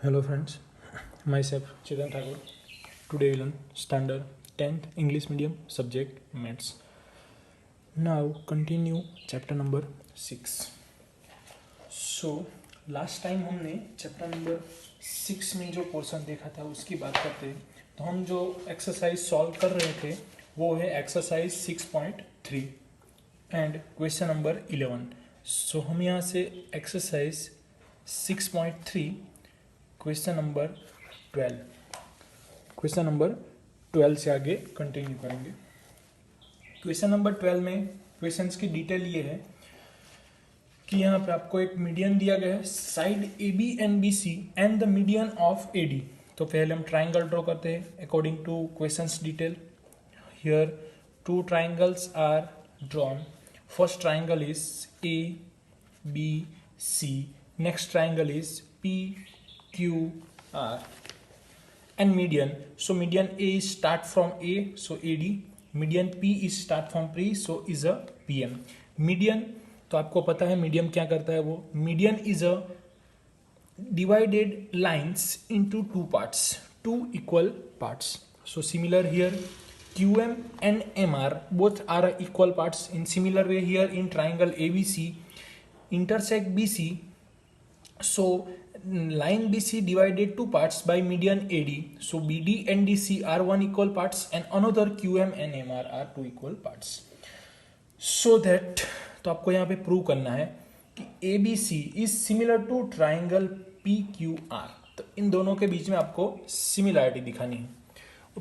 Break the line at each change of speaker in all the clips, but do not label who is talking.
Hello friends, myself Chetan Thakur. Today we learn standard 10th English medium subject maths. Now continue chapter number 6. So last time हमने chapter number 6 में जो portion देखा था उसकी बात करते हैं. तो हम जो एक्सरसाइज सॉल्व कर रहे थे वो है एक्सरसाइज 6.3 एंड क्वेश्चन नंबर 11. सो हम यहाँ से एक्सरसाइज 6.3 क्वेश्चन नंबर 12 से आगे कंटिन्यू करेंगे. क्वेश्चन नंबर 12 में क्वेश्चंस की डिटेल ये है कि यहाँ पे आपको एक मीडियन दिया गया है, side A B and B C and the median of A D. तो पहले हम ट्राइंगल ड्रॉ करते हैं according to questions detail. Here 2 triangles are drawn. First triangle is A, B, C. Next triangle is P, Q, R. And median. So median A is start from A, so AD. Median P is start from P, so is a PM. Median, तो आपको पता है medium क्या करता है वो. Median is a divided lines into two equal parts. So similar here, QM and MR both are equal parts. In similar way here in triangle ABC intersect BC, so line BC divided two parts by median AD. So BD and DC are one equal parts and another QM and MR are two equal parts. So that तो आपको यहाँ पे prove करना है कि ABC is similar to triangle PQR. तो इन दोनों के बीच में आपको सिमिलरिटी दिखानी है,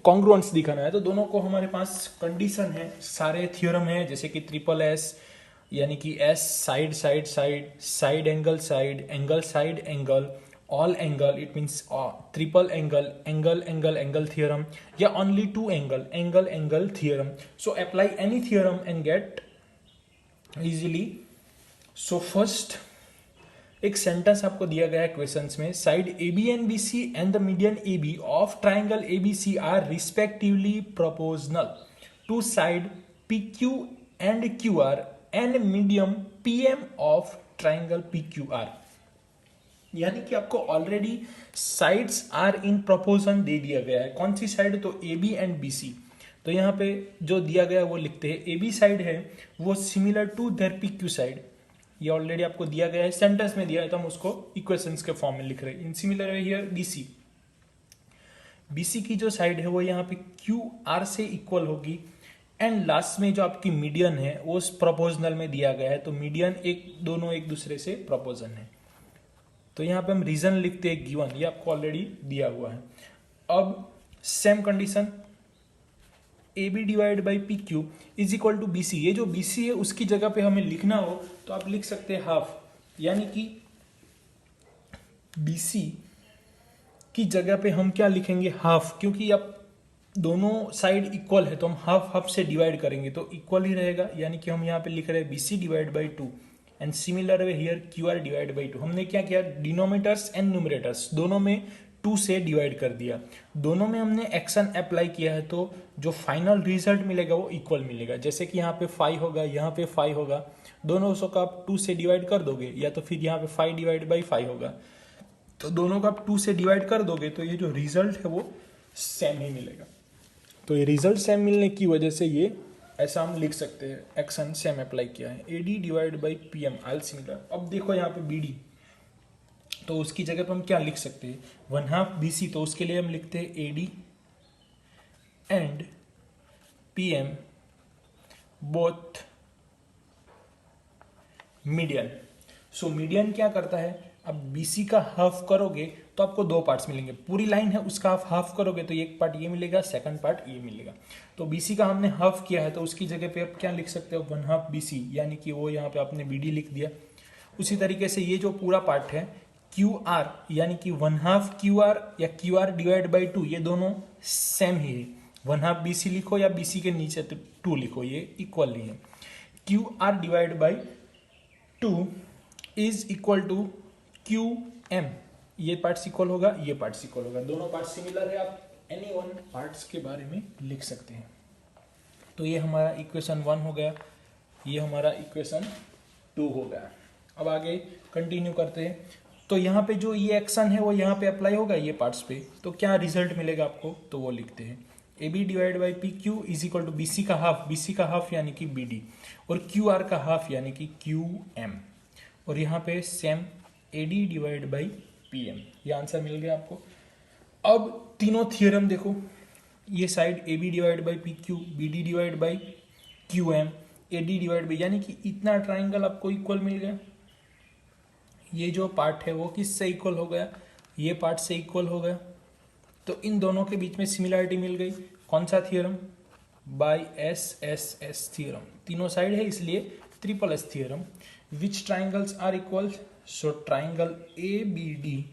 कॉन्ग्रुएंस दिखाना है. तो दोनों को हमारे पास कंडीशन है, सारे थ्योरम है, जैसे कि ट्रिपल एस यानी कि S side side side, side angle side, angle side angle, all angle, it means triple angle, angle angle angle theorem, या only two angle, angle angle theorem. So apply any theorem and get easily. So first एक sentence आपको दिया गया है questions में, side A B and B C and the median A B of triangle A B C are respectively proportional to side P Q and Q R and medium P M of triangle P Q R. यानी कि आपको already sides are in proportion दे दिया गया है. कौन सी side? तो A B and B C. तो यहाँ पे जो दिया गया है वो लिखते हैं. ए बी साइड है वो similar to their P Q side. ये ऑलरेडी आपको दिया गया है, सेंटेंस में दिया है, तो हम उसको इक्वेशंस के फॉर्म में लिख रहे हैं. In similar way here BC, BC की जो साइड है वो यहाँ पे क्यू आर से इक्वल होगी. एंड लास्ट में जो आपकी मीडियन है वो प्रोपोर्शनल में दिया गया है. तो मीडियन दोनों एक दूसरे से प्रोपोर्शन है. तो यहाँ पे हम रीजन लिखते हैं गिवन, ये आपको ऑलरेडी दिया हुआ है. अब same condition, A B divide by P Q is equal to B C. ये जो बी सी है उसकी जगह पे हमें लिखना हो तो आप लिख सकते हैं हाफ. यानी कि बी सी की जगह पे हम क्या लिखेंगे? हाफ. क्योंकि अब दोनों साइड इक्वल है तो हम हाफ हाफ से डिवाइड करेंगे तो इक्वल ही रहेगा. यानी कि हम यहाँ पे लिख रहे हैं B C divide by 2 and similar way here Q R divide by 2. हमने क्या किया? डिनोमिनेटर्स एंड न्यूमरेटर्स दोनों में 2 से डिवाइड कर दिया. दोनों में हमने एक्शन अप्लाई किया है तो जो फाइनल रिजल्ट मिलेगा वो इक्वल मिलेगा. जैसे कि यहाँ पे 5 होगा, यहाँ पे 5 होगा, दोनों को आप 2 से डिवाइड कर दोगे, या तो फिर यहाँ पे 5 डिवाइड बाई 5 होगा. तो दोनों को आप 2 से डिवाइड कर दोगे तो ये जो रिजल्ट है वो सेम ही मिलेगा. तो ये रिजल्ट सेम मिलने की वजह से ये ऐसा हम लिख सकते हैं, एक्शन सेम अप्लाई किया है. A D divide by P M all similar. अब देखो यहाँ पे बी डी, तो उसकी जगह पर हम क्या लिख सकते हैं? 1/2 बी सी. तो उसके लिए हम लिखते हैं A D and P M both median. So median क्या करता है? अब बीसी का हाफ करोगे तो आपको 2 पार्ट्स मिलेंगे. पूरी लाइन है उसका आप हाफ करोगे तो एक पार्ट ये मिलेगा, सेकंड पार्ट ये मिलेगा. तो बीसी का हमने हाफ किया है तो उसकी जगह पे आप क्या लिख सकते हो? 1/2 बीसी. यानी कि वो यहाँ पे आपने बीडी लिख दिया. उसी तरीके से ये जो पूरा पार्ट है क्यू आर, यानी कि 1/2 क्यू आर या क्यू आर डिवाइड बाई 2, ये दोनों सेम ही है. 1/2 BC लिखो या BC के नीचे 2 लिखो, ये इक्वल ही है. Q R divide by 2 is equal to Q M. ये पार्ट इक्वल होगा, ये पार्ट इक्वल होगा, दोनों पार्ट सिमिलर है. आप एनी वन पार्ट्स के बारे में लिख सकते हैं. तो ये हमारा इक्वेशन 1 हो गया, ये हमारा इक्वेशन 2 हो गया. अब आगे कंटिन्यू करते हैं. तो यहाँ पे जो ये एक्शन है वो यहाँ पे अप्लाई होगा ये पार्ट्स पे, तो क्या रिजल्ट मिलेगा आपको, तो वो लिखते हैं A B divide by P Q is equal to B C का हाफ, बी सी का हाफ यानी कि बी डी, और क्यू आर का हाफ यानी कि क्यू एम, और यहाँ पे same A D divide by P M. ये आंसर मिल गया आपको। अब तीनों थियरम देखो, ये side A B divide by P Q, B D divide by Q M, A D divide by, यानी कि इतना ट्राइंगल आपको इक्वल मिल गया। ये जो पार्ट है वो किससे इक्वल हो गया, ये पार्ट से इक्वल हो गया, तो इन दोनों के बीच में सिमिलरिटी मिल गई। कौन सा theorem, by S S S theorem, तीनों साइड है इसलिए triple S theorem. Which triangles are equal, so triangle A B D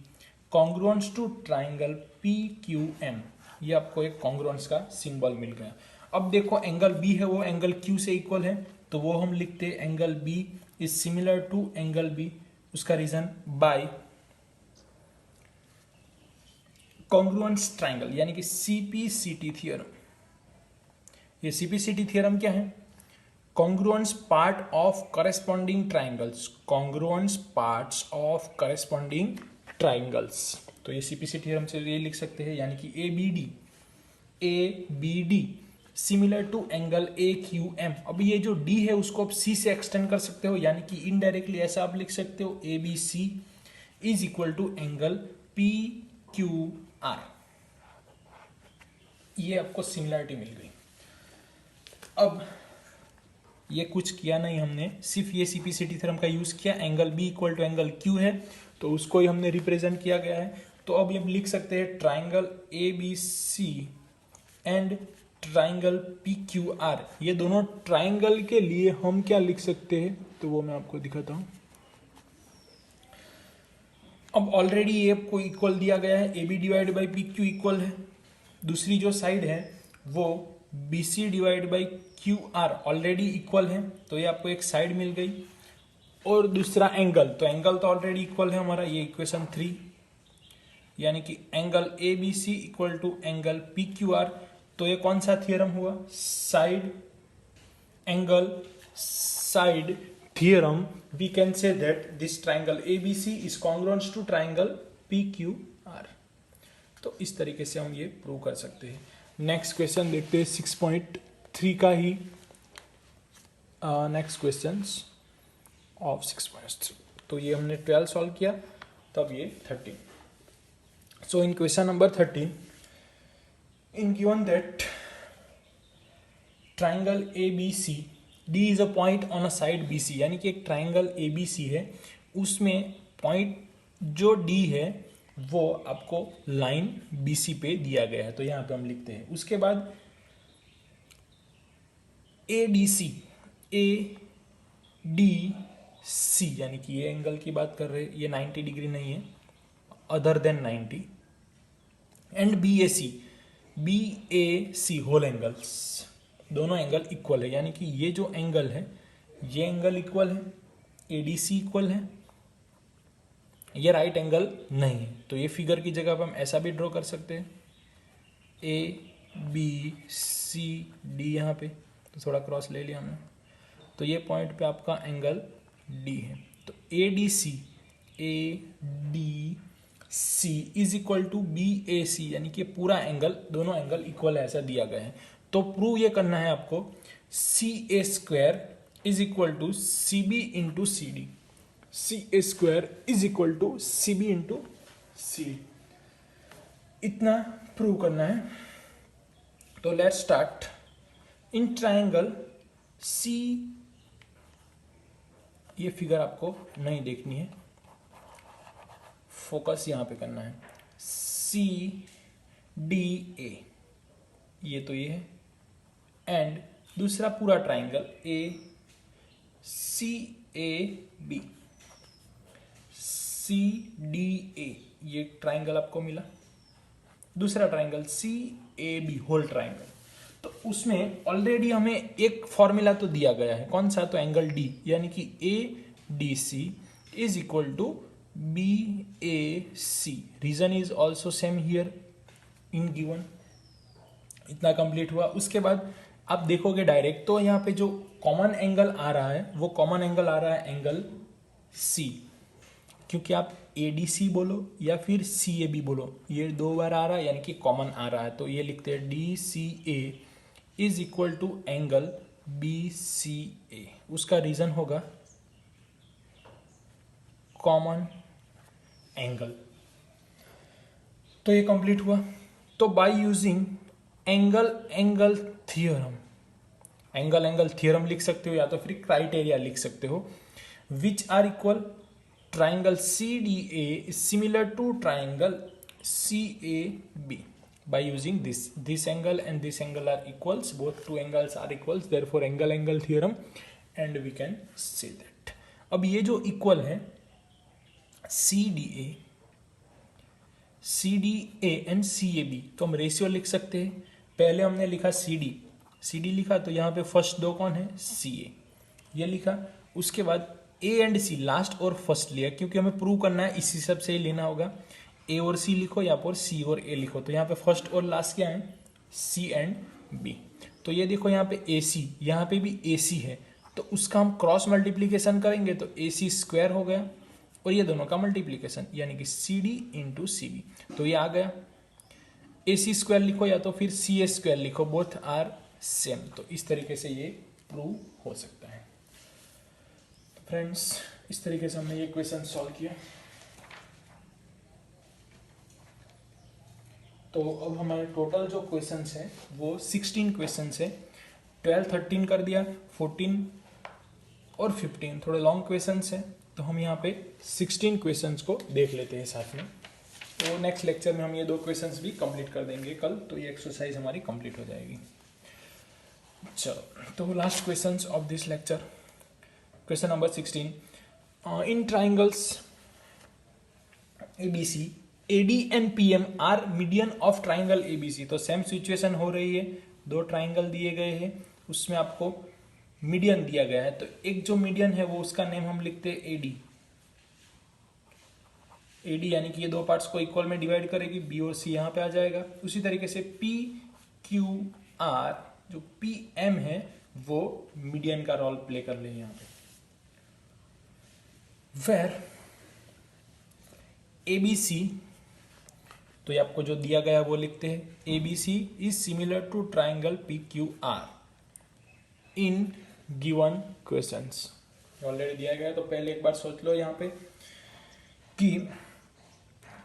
congruence to triangle P Q M, ये आपको एक कॉन्ग्रुएंस का सिंबल मिल गया। अब देखो एंगल बी है वो एंगल क्यू से इक्वल है, तो वो हम लिखते हैं angle B is similar to angle B, उसका रीजन बाय कॉन्ग्रुएंस ट्राइंगल यानी कि सीपीसीटी थियरम। ये सीपीसीटी थियरम क्या है, congruence part of corresponding triangles, congruence parts of corresponding triangles, तो ये सीपीसीटी थियरम से ये लिख सकते हैं, यानी कि A B D similar to angle A Q M. अब ये जो डी है उसको आप सी से एक्सटेंड कर सकते हो, यानी कि इनडायरेक्टली ऐसा आप लिख सकते हो A B C is equal to angle P Q R, ये आपको सिमिलरिटी मिल गई। अब ये कुछ किया नहीं हमने, सिर्फ ये सीपीसीटी थ्योरम का यूज किया, angle B equal to angle Q है तो उसको ही हमने रिप्रेजेंट किया गया है। तो अब हम लिख सकते हैं triangle A B C and triangle P Q R, ये दोनों ट्राइंगल के लिए हम क्या लिख सकते हैं, तो वो मैं आपको दिखाता हूं। अब ऑलरेडी ये को इक्वल दिया गया है, A B divide by P Q equal है, दूसरी जो साइड है वो B C divide by Q R already equal है, तो ये आपको एक साइड मिल गई। और दूसरा एंगल, तो एंगल तो ऑलरेडी इक्वल है हमारा, ये इक्वेशन 3, यानी कि angle A B C equal to angle P Q R, तो ये कौन सा थियरम हुआ, side angle side theorem. We can say that this triangle ABC is congruence to triangle PQR। तो इस तरीके से हम ये प्रूव कर सकते हैं। नेक्स्ट क्वेश्चन देखते हैं 6.3 का ही नेक्स्ट क्वेश्चन ऑफ 6.3। तो ये हमने 12 सॉल्व किया, तब ये 13। सो इन question number 13 in given that triangle ABC D is a point on a side BC, यानी कि एक ट्राइंगल ABC है, उसमें पॉइंट जो D है वो आपको लाइन BC पे दिया गया है, तो यहाँ पे हम लिखते हैं। उसके बाद ADC यानी कि ये एंगल की बात कर रहे हैं, ये 90 डिग्री नहीं है, other than 90, and BAC whole angles, दोनों एंगल इक्वल है, यानी कि ये जो एंगल है ये एंगल इक्वल है, ADC इक्वल है, ये राइट एंगल नहीं है, तो ये फिगर की जगह पर हम ऐसा भी ड्रॉ कर सकते हैं, ABCD यहाँ पे, तो थोड़ा क्रॉस ले लिया हमने, तो ये पॉइंट पे आपका एंगल D है, तो ADC is equal to BAC, यानी कि पूरा एंगल, दोनों एंगल इक्वल है, ऐसा दिया गया है। तो प्रूव ये करना है आपको, CA² is equal to CB into CD, CA² is equal to CB into CD, इतना प्रूव करना है। तो let's start. In triangle C, ये फिगर आपको नहीं देखनी है, फोकस यहां पे करना है, CDA, ये तो ये है, एंड दूसरा पूरा ट्राइंगल CDA, ये ट्राइंगल आपको मिला, दूसरा ट्राइंगल CAB होल ट्राइंगल। तो उसमें ऑलरेडी हमें एक फॉर्मूला तो दिया गया है, कौन सा, तो एंगल D, यानी कि ADC is equal to BAC, reason is also same here in given. इतना कंप्लीट हुआ। उसके बाद आप देखोगे डायरेक्ट, तो यहाँ पे जो कॉमन एंगल आ रहा है वो कॉमन एंगल आ रहा है एंगल C, क्योंकि आप ADC बोलो या फिर CAB बोलो, ये 2 बार आ रहा है यानी कि कॉमन आ रहा है, तो ये लिखते हैं DCA is equal to angle BCA। उसका रीजन होगा कॉमन एंगल। तो ये कंप्लीट हुआ। तो by using angle angle theorem, angle angle theorem लिख सकते हो या तो फिर क्राइटेरिया लिख सकते हो, which are equal triangle CDA is similar to triangle CAB by using this angle and this angle are equals, both two angles are equals, therefore angle angle theorem, and we can say that। अब ये जो equal है CDA and CAB, तो हम ratio लिख सकते हैं। पहले हमने लिखा CD लिखा, तो यहाँ पे फर्स्ट दो कौन है CA, ये लिखा। उसके बाद A एंड C लास्ट और फर्स्ट लिया, क्योंकि हमें प्रूव करना है इसी सब से ही लेना होगा। A और C लिखो या फिर C और A लिखो, तो यहाँ पे फर्स्ट और लास्ट क्या है C एंड B। तो ये देखो यहाँ पे AC, यहाँ पे भी AC है, तो उसका हम क्रॉस मल्टीप्लीकेशन करेंगे तो AC स्क्वायर हो गया, और ये दोनों का मल्टीप्लीकेशन यानी कि CD इंटू CB, तो ये आ गया। AC स्क्वायर लिखो या तो फिर CA स्क्वायर लिखो, बोथ आर सेम। तो इस तरीके से ये प्रूव हो सकता है। फ्रेंड्स, इस तरीके से हमने ये क्वेश्चन सॉल्व किया। तो अब हमारे टोटल जो क्वेश्चंस हैं वो 16 क्वेश्चंस है। 12 13 कर दिया, 14 और 15 थोड़े लॉन्ग क्वेश्चंस हैं, तो हम यहाँ पे 16 क्वेश्चंस को देख लेते हैं साथ में। तो नेक्स्ट लेक्चर में हम ये 2 क्वेश्चंस भी कंप्लीट कर देंगे कल, तो ये एक्सरसाइज हमारी कंप्लीट हो जाएगी। चलो, तो last questions of this lecture, question number 16। In triangles ABC, AD and PM are median of triangle ABC। तो सेम सिचुएशन हो रही है, 2 ट्राइंगल दिए गए हैं, उसमें आपको मीडियन दिया गया है। तो एक जो मीडियन है वो उसका नेम हम लिखते हैं AD यानी कि ये 2 पार्ट्स को इक्वल में डिवाइड करेगी, B और C यहाँ पे आ जाएगा। उसी तरीके से PQR जो PM है वो मीडियन का रोल प्ले कर ले यहाँ पे। वेर ABC, तो ये आपको जो दिया गया वो लिखते हैं, ABC is similar to triangle PQR in given questions. Already दिया गया है, तो पहले एक बार सोच लो यहाँ पे कि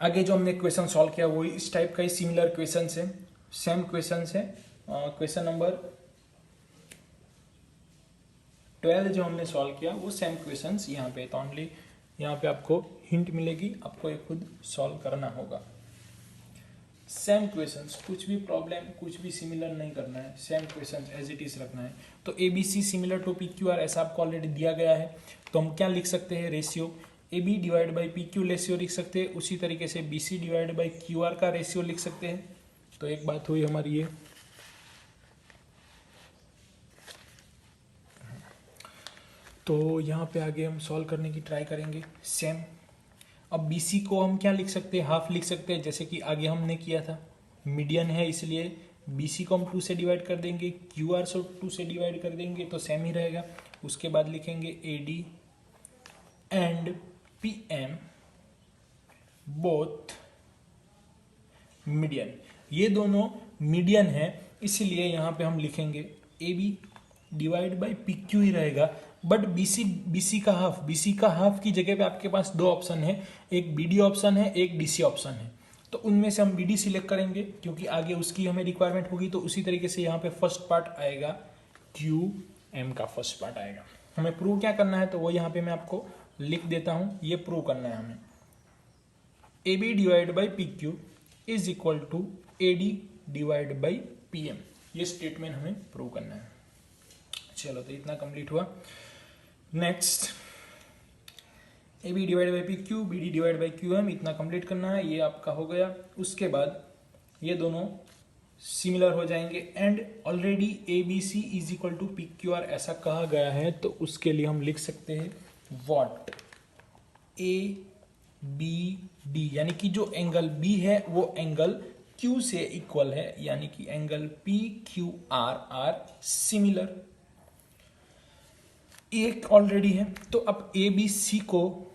आगे जो हमने क्वेश्चन सॉल्व किया वो इस टाइप का ही सिमिलर क्वेश्चन है, सेम क्वेश्चन है। क्वेश्चन नंबर 12 जो हमने सॉल्व किया वो सेम क्वेश्चंस यहाँ पे, तो ओनली यहाँ पे आपको हिंट मिलेगी, आपको ये खुद सॉल्व करना होगा। सेम क्वेश्चंस, कुछ भी प्रॉब्लम, कुछ भी सिमिलर नहीं करना है, same questions as it is रखना है। तो ABC सिमिलर टू PQR ऐसा आपको ऑलरेडी दिया गया है, तो हम क्या लिख सकते हैं, ratio AB divide by PQ ratio लिख सकते हैं। उसी तरीके से BC डिवाइड बाई QR का रेशियो लिख सकते हैं। तो एक बात हुई हमारी ये। तो यहाँ पे आगे हम सॉल्व करने की ट्राई करेंगे सेम। अब BC को हम क्या लिख सकते हैं, हाफ लिख सकते हैं, जैसे कि आगे हमने किया था, मीडियन है इसलिए BC को हम 2 से डिवाइड कर देंगे, QR से 2 से डिवाइड कर देंगे, तो सेम ही रहेगा। उसके बाद लिखेंगे AD and PM both median, ये दोनों मीडियन है, इसलिए यहाँ पे हम लिखेंगे AB डिवाइड बाई PQ ही रहेगा। बट BC का हाफ की जगह पे आपके पास 2 ऑप्शन है, एक BD ऑप्शन है, एक DC ऑप्शन है। तो उनमें से हम BD सिलेक्ट करेंगे क्योंकि आगे उसकी हमें रिक्वायरमेंट होगी। तो उसी तरीके से यहाँ पे फर्स्ट पार्ट आएगा, QM का फर्स्ट पार्ट आएगा। हमें प्रूव क्या करना है, तो वो यहाँ पे मैं आपको लिख देता हूँ। ये प्रूव करना है हमें, AB divide by PQ is equal to AD divide by PM, ये स्टेटमेंट हमें प्रूव करना है। चलो, तो इतना कंप्लीट हुआ। Next, AB divide by PQ, BD divide by QM, इतना कंप्लीट करना है, ये आपका हो गया। उसके बाद ये दोनों सिमिलर हो जाएंगे and already ABC is equal to PQR ऐसा कहा गया है, तो उसके लिए हम लिख सकते हैं व्हाट ABD, यानी कि जो एंगल B है वो एंगल Q से इक्वल है, यानी कि एंगल PQR आर सिमिलर। एक ऑलरेडी है, तो अब ABC को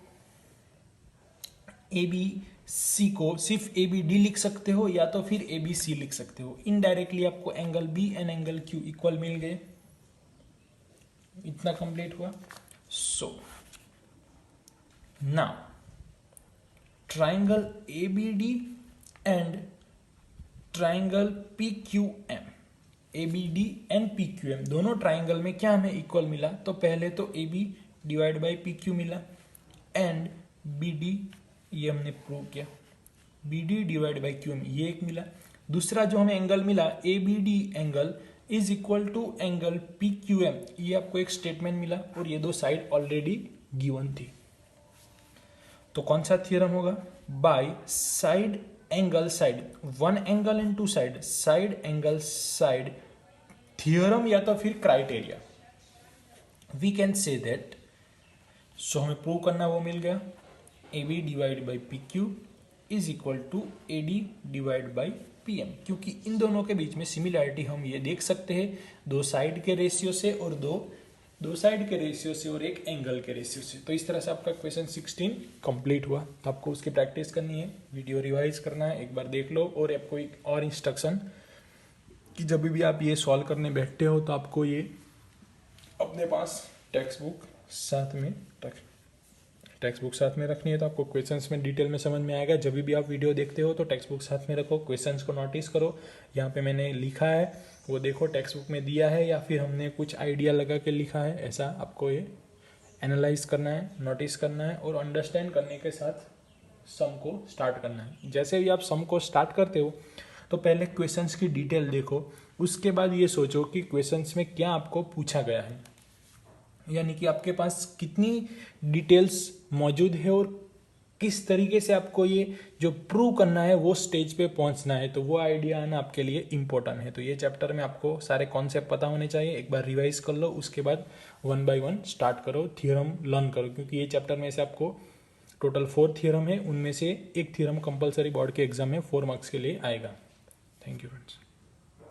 ए बी सी को सिर्फ ए बी डी लिख सकते हो या तो फिर ए बी सी लिख सकते हो। इनडायरेक्टली आपको angle B and angle Q equal मिल गए। इतना कंप्लीट हुआ। So now triangle A B D and triangle P Q M, A B D and P Q M दोनों ट्राइंगल में क्या हमें इक्वल मिला? तो पहले तो A B divide by P Q मिला एंड बी डी, ये हमने प्रूव किया, B D divide by Q M ये एक मिला। दूसरा जो हमें एंगल मिला A B D angle is equal to angle P Q M, ये आपको एक स्टेटमेंट मिला और ये दो साइड ऑलरेडी गिवन थी। तो कौन सा थियरम होगा? By side angle side, one angle in two side, side angle side theorem या तो फिर criteria, we can say that. So हमें प्रूव करना वो मिल गया, A B divide by P Q is equal to A D divide by P M, क्योंकि इन दोनों के बीच में सिमिलैरिटी हम ये देख सकते हैं दो साइड के रेशियो से और दो साइड के रेशियो से और एक एंगल के रेशियो से। तो इस तरह से आपका क्वेश्चन 16 कंप्लीट हुआ। तो आपको उसकी प्रैक्टिस करनी है, वीडियो रिवाइज करना है, एक बार देख लो। और आपको एक और इंस्ट्रक्शन कि जब भी आप ये सॉल्व करने बैठते हो तो आपको ये अपने पास टेक्स्ट बुक साथ में रखनी है। तो आपको क्वेश्चंस में डिटेल में समझ में आएगा। जब भी आप वीडियो देखते हो तो टेक्स्ट बुक साथ में रखो, क्वेश्चंस को नोटिस करो। यहाँ पे मैंने लिखा है वो देखो, टेक्स्ट बुक में दिया है या फिर हमने कुछ आइडिया लगा के लिखा है, ऐसा आपको ये एनालाइज करना है, नोटिस करना है और अंडरस्टैंड करने के साथ सम को स्टार्ट करना है। जैसे भी आप सम को स्टार्ट करते हो तो पहले क्वेश्चंस की डिटेल देखो, उसके बाद ये सोचो कि क्वेश्चंस में क्या आपको पूछा गया है, यानी कि आपके पास कितनी डिटेल्स मौजूद है और किस तरीके से आपको ये जो प्रूव करना है वो स्टेज पे पहुंचना है। तो वो आइडिया आना आपके लिए इम्पोर्टेंट है। तो ये चैप्टर में आपको सारे कॉन्सेप्ट पता होने चाहिए। एक बार रिवाइज कर लो, उसके बाद 1 बाय 1 स्टार्ट करो, थियरम लर्न करो, क्योंकि ये चैप्टर में से आपको टोटल 4 थियरम है, उनमें से एक थियरम कंपलसरी बोर्ड के एग्जाम में 4 मार्क्स के लिए आएगा। Thank you friends.